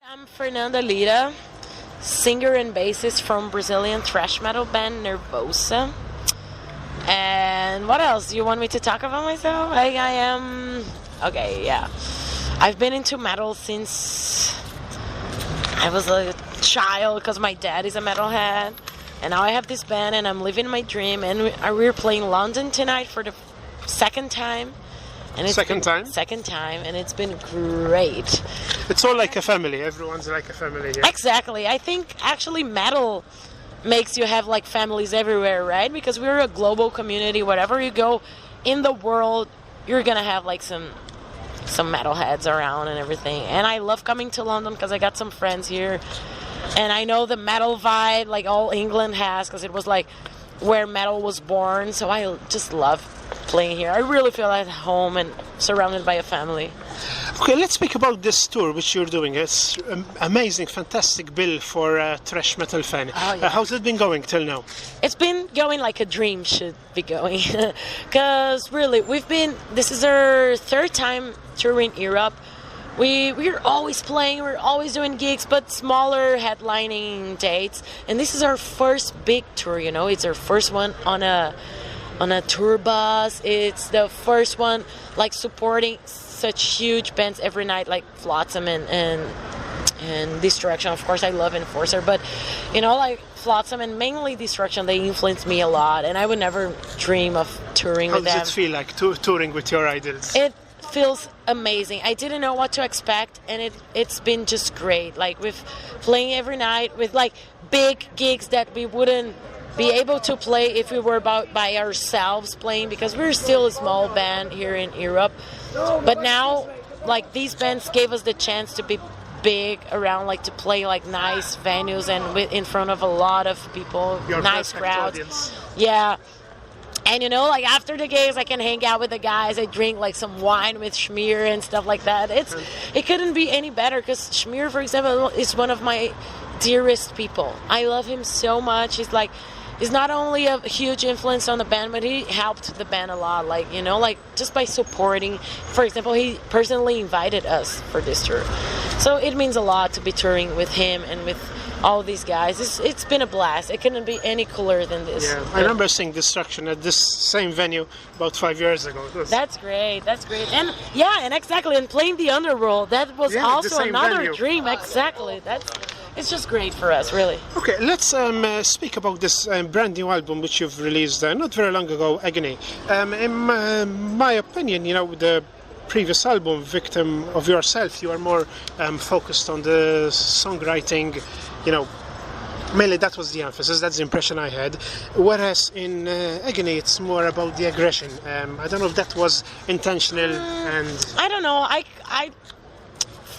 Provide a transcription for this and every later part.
I'm Fernanda Lira, singer and bassist from Brazilian thrash metal band Nervosa. And what else? Do you want me to talk about myself? I am... Okay, yeah. I've been into metal since I was a child because my dad is a metalhead. And now I have this band and I'm living my dream. And we're playing London tonight for the second time. And it's Second time, and it's been great. it's all like a family. Everyone's like a family here. Exactly. I think actually metal makes you have like families everywhere, right? Because we're a global community. Wherever you go in the world, you're gonna have like some metalheads around and everything. And I love coming to London because I got some friends here, and I know the metal vibe like all England has because it was like where metal was born. So I just love playing here. I really feel at home and surrounded by a family. Okay, let's speak about this tour which you're doing. It's amazing, fantastic bill for a thrash metal fan. Oh, yeah. How's it been going till now? It's been going like a dream should be going. Because really, this is our third time touring Europe. We're always playing, we're always doing gigs, but smaller headlining dates. And this is our first big tour, it's our first one on a tour bus. It's the first one like supporting such huge bands every night like Flotsam and Destruction. Of course I love Enforcer, but like Flotsam and mainly Destruction, they influenced me a lot, and I would never dream of touring with them. How does it feel like touring with your idols? It feels amazing. I didn't know what to expect, and it's been just great. Like with playing every night with like big gigs that we wouldn't be able to play if we were by ourselves playing, because we're still a small band here in Europe. But now, like, these bands gave us the chance to be big around, like to play like nice venues and in front of a lot of people, Your nice crowds. Audience. Yeah. And like after the gigs, I can hang out with the guys. I drink like some wine with Schmier and stuff like that. It couldn't be any better, because Schmier, for example, is one of my dearest people. I love him so much. He's not only a huge influence on the band, but he helped the band a lot. Like, like just by supporting. For example, he personally invited us for this tour. So it means a lot to be touring with him and with all these guys. It's been a blast. It couldn't be any cooler than this. Yeah, I remember seeing Destruction at this same venue about 5 years ago. That's great. And exactly. And playing the Underworld, that was also another venue. Dream. Exactly. It's just great for us, really. Okay, let's speak about this brand new album which you've released not very long ago, Agony. In my opinion, the previous album, Victim of Yourself, you are more focused on the songwriting, mainly that was the emphasis, that's the impression I had. Whereas in Agony, it's more about the aggression. I don't know if that was intentional and... I don't know.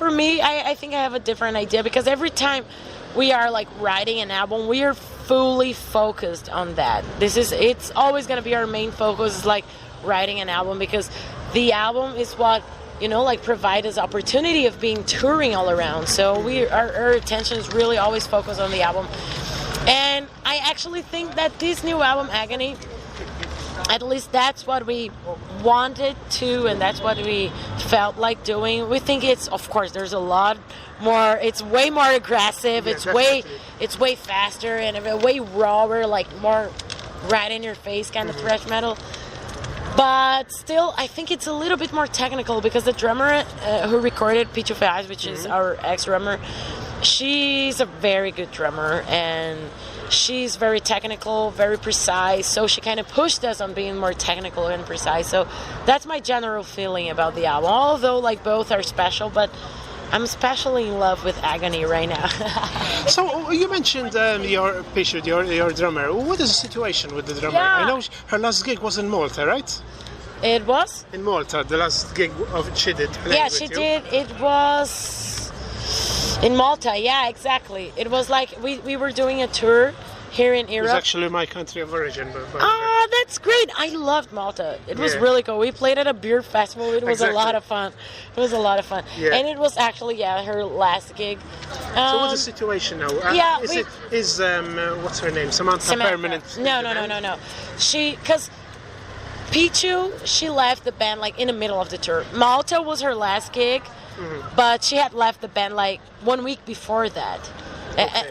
For me, I think I have a different idea, because every time we are like writing an album, we are fully focused on that. It's always going to be our main focus, is like writing an album, because the album is what like provide us opportunity of being touring all around. So our attention is really always focused on the album. And I actually think that this new album, Agony, at least that's what we wanted to, and that's what we felt like doing. We think of course, there's a lot more. It's way more aggressive. Yeah, it's way faster and way rawer, like more right in your face kind of thrash metal. But still, I think it's a little bit more technical, because the drummer who recorded P2 which is our ex-drummer, she's a very good drummer, and she's very technical, very precise, so she kind of pushed us on being more technical and precise. So that's my general feeling about the album, although like both are special, but I'm especially in love with Agony right now. So you mentioned your patient, your drummer. What is the situation with the drummer? Yeah. I know her last gig was in Malta, right? It was? In Malta, the last gig she did. Yeah, she did. It was in Malta. Yeah, exactly. It was like we were doing a tour here in Europe. It was actually my country of origin. Ah, that's great. I loved Malta. It was really cool. We played at a beer festival. It was a lot of fun. Yeah. And it was actually, her last gig. So what's the situation now? Is what's her name? Samantha permanent? No. Because Pichu, she left the band like in the middle of the tour. Malta was her last gig, but she had left the band like 1 week before that.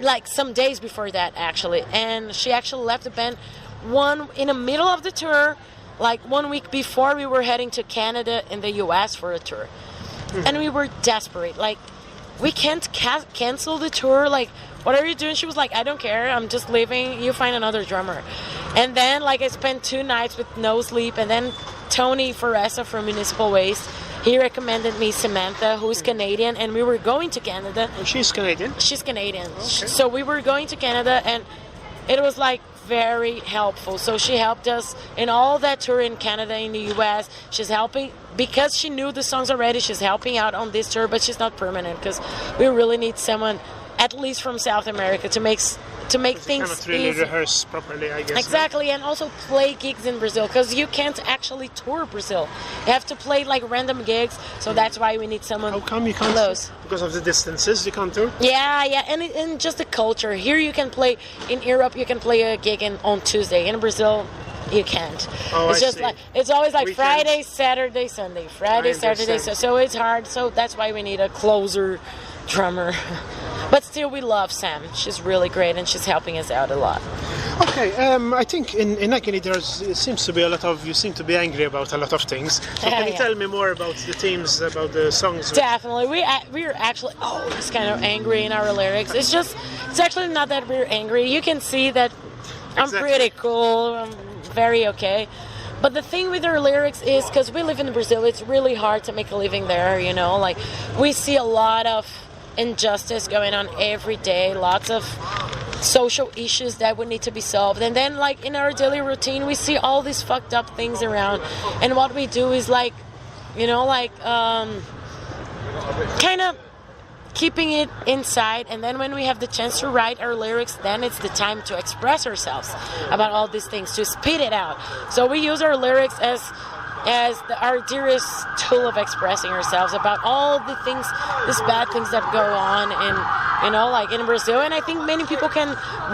Like some days before that, actually. And she actually left the band in the middle of the tour, like 1 week before we were heading to Canada and the US for a tour. And we were desperate. Like, we can't cancel the tour. Like, what are you doing? She was like, I don't care. I'm just leaving. You find another drummer. And then, like, I spent 2 nights with no sleep. And then Tony Foressa from Municipal Waste, he recommended me Samantha, who's Canadian, and we were going to Canada. Oh, she's Canadian? She's Canadian. Okay. So we were going to Canada, and it was like very helpful. So she helped us in all that tour in Canada, in the US. She's helping, because she knew the songs already, she's helping out on this tour, but she's not permanent, because we really need someone, at least from South America, to make things cannot really easy. rehearse properly, I guess. Exactly, and also play gigs in Brazil, because you can't actually tour Brazil. You have to play like random gigs, so that's why we need someone. How come you can't? Close. Because of the distances, you can't tour? Yeah, and just the culture. Here you can play, in Europe you can play a gig on Tuesday. In Brazil, you can't. Oh, it's I just see. like, it's always like Weekends. Friday, Saturday, Sunday. Friday, Saturday, understand. so it's hard. So that's why we need a closer drummer. But still, we love Sam. She's really great, and she's helping us out a lot. Okay, I think in Agony it seems to be you seem to be angry about a lot of things. So can you tell me more about the themes, about the songs? Definitely. We are actually always kind of angry in our lyrics. It's actually not that we're angry. You can see that I'm pretty cool. I'm very okay. But the thing with our lyrics is, because we live in Brazil, it's really hard to make a living there, you know? Like, we see a lot of injustice going on every day, lots of social issues that would need to be solved. And then, like, in our daily routine, we see all these fucked up things around. And what we do is, like, you know, like, kind of keeping it inside, and then when we have the chance to write our lyrics, then it's the time to express ourselves about all these things, to spit it out. So we use our lyrics as our dearest tool of expressing ourselves about all the things, these bad things that go on in, you know, like in Brazil. And I think many people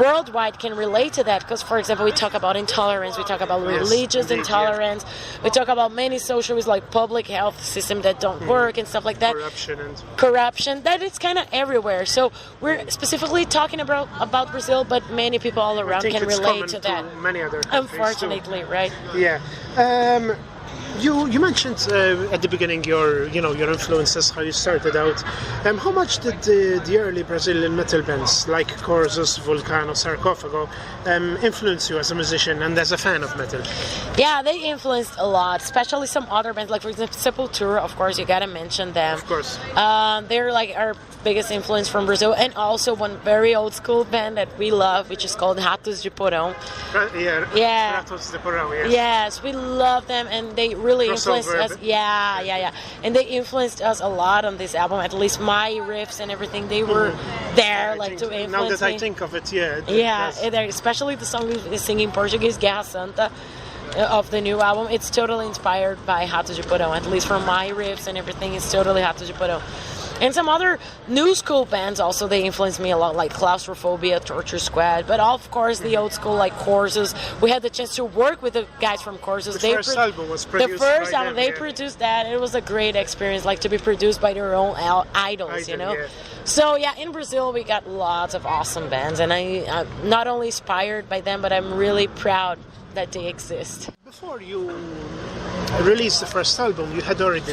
worldwide can relate to that, because, for example, we talk about intolerance, we talk about religious intolerance, we talk about many social issues like public health system that don't work and stuff like that. Corruption, that it's kind of everywhere. So we're specifically talking about Brazil, but many people all around can relate to that. Many other unfortunately, right? Yeah. You mentioned at the beginning your influences, how you started out. How much did the early Brazilian metal bands like Corzus, Vulcano, Sarcophago influence you as a musician and as a fan of metal? Yeah, they influenced a lot, especially some other bands, like for example Sepultura. Of course, you gotta mention them. Of course. They're like our biggest influence from Brazil, and also one very old school band that we love, which is called Ratos de Porão. Yeah. Ratos de Porão. Yes. Yes, we love them, and they really influenced us. Yeah. And they influenced us a lot on this album. At least my riffs and everything, they were there, like, to influence Now that me. I think of it, yeah. Especially the song we sing in Portuguese, Guerra Santa, of the new album. It's totally inspired by Ratos de Porão. At least from my riffs and everything, it's totally Ratos de Porão. And some other new school bands also, they influenced me a lot, like Claustrophobia, Torture Squad, but of course the old school like Corzus. We had the chance to work with the guys from Corzus. The first album was produced by them, they produced that. It was a great experience, like to be produced by their own idols, you know? Yeah. So yeah, in Brazil we got lots of awesome bands, and I'm not only inspired by them, but I'm really proud that they exist. Before you released the first album, you had already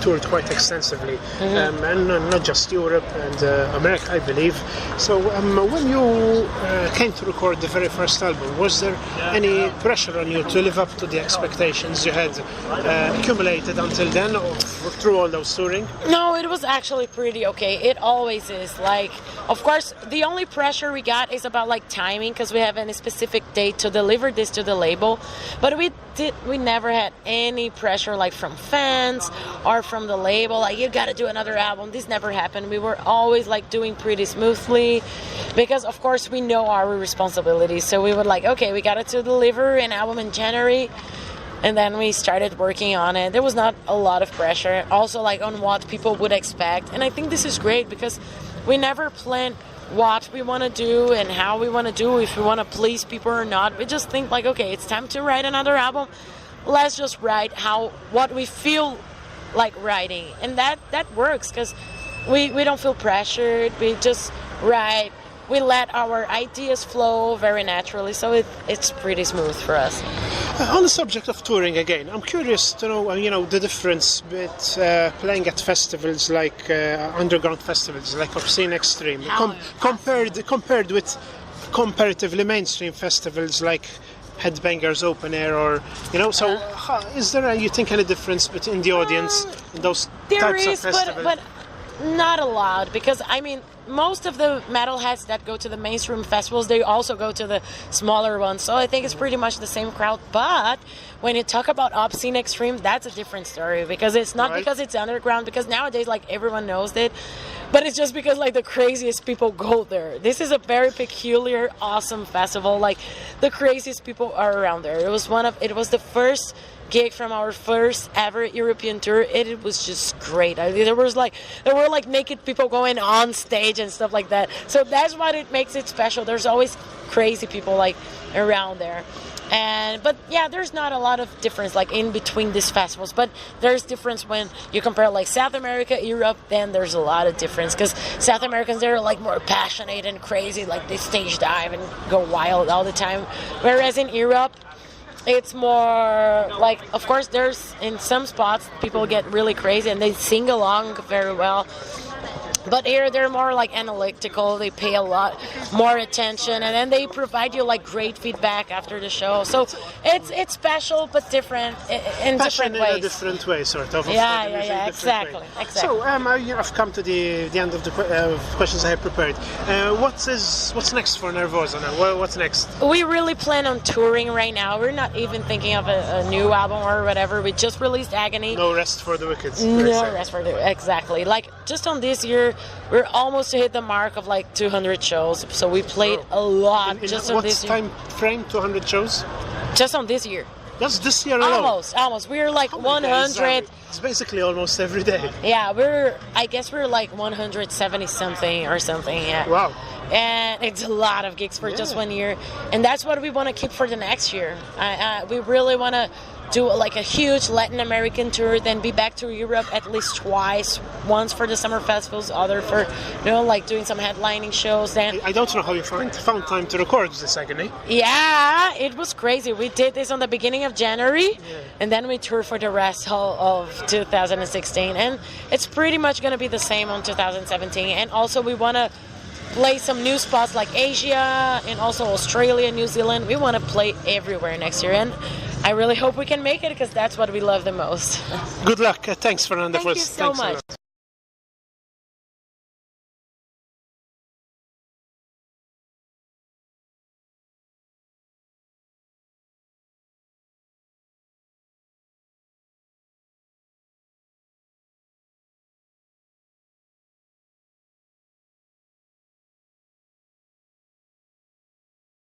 toured quite extensively, and not just Europe and America, I believe. So when you came to record the very first album, was there any pressure on you to live up to the expectations you had accumulated until then, or through all those touring? No, it was actually pretty okay. It always is. Like, of course, the only pressure we got is about like timing, because we have a specific date to deliver this to the label. But we never had any pressure like from fans or from the label, like you got to do another album. This never happened. We were always like doing pretty smoothly, because of course we know our responsibilities. So we would like, okay, we got to deliver an album in January, and then we started working on it. There was not a lot of pressure also like on what people would expect, and I think this is great because we never plan what we want to do and how we want to do, if we want to please people or not. We just think like, okay, it's time to write another album. Let's just write what we feel like writing, and that works because we don't feel pressured. We just write. We let our ideas flow very naturally, so it's pretty smooth for us. On the subject of touring again, I'm curious to know, the difference with playing at festivals like underground festivals like Obscene Extreme, compared with comparatively mainstream festivals like Headbangers Open Air, or So, is there, you think, any difference between the audience in those types of festivals? But not a lot, because I mean, most of the metalheads that go to the mainstream festivals, they also go to the smaller ones. So I think it's pretty much the same crowd. But when you talk about Obscene Extreme, that's a different story, because it's not because it's underground, because nowadays like everyone knows it, but it's just because like the craziest people go there. This is a very peculiar, awesome festival. Like the craziest people are around there. It was the first gig from our first ever European tour. It was just great. There were like naked people going on stage and stuff like that. So that's what it makes it special. There's always crazy people like around there. But yeah, there's not a lot of difference like in between these festivals, but there's difference when you compare like South America, Europe. Then there's a lot of difference, because South Americans, they're like more passionate and crazy, like they stage dive and go wild all the time, whereas in Europe it's more like, of course, there's in some spots people get really crazy and they sing along very well. But here they're more like analytical. They pay a lot more attention, and then they provide you like great feedback after the show. So it's special but different in different ways. In a different way, sort of. Yeah, exactly. So I've come to the end of the questions I have prepared. What's next for Nervosa now? What's next? We really plan on touring right now. We're not even thinking of a new album or whatever. We just released Agony. No rest for the wicked. Exactly. Like just on this year, we're almost to hit the mark of like 200 shows. So we played a lot just on this year. What's time frame? 200 shows? Just on this year. That's this year alone? Almost. We're like 100. It's basically almost every day. Yeah, I guess we're like 170 something or something. Yeah. Wow. And it's a lot of gigs for just 1 year, and that's what we want to keep for the next year. We really want to do like a huge Latin American tour, then be back to Europe at least twice, once for the summer festivals, other for like doing some headlining shows. Then I don't know how you found time to record this Agony. Yeah, it was crazy. We did this on the beginning of January, and then we toured for the rest of 2016, and it's pretty much going to be the same on 2017. And also we want to play some new spots like Asia and also Australia, New Zealand. We want to play everywhere next year, and I really hope we can make it, because that's what we love the most. Good luck. Thanks, Fernanda. Thank you so much.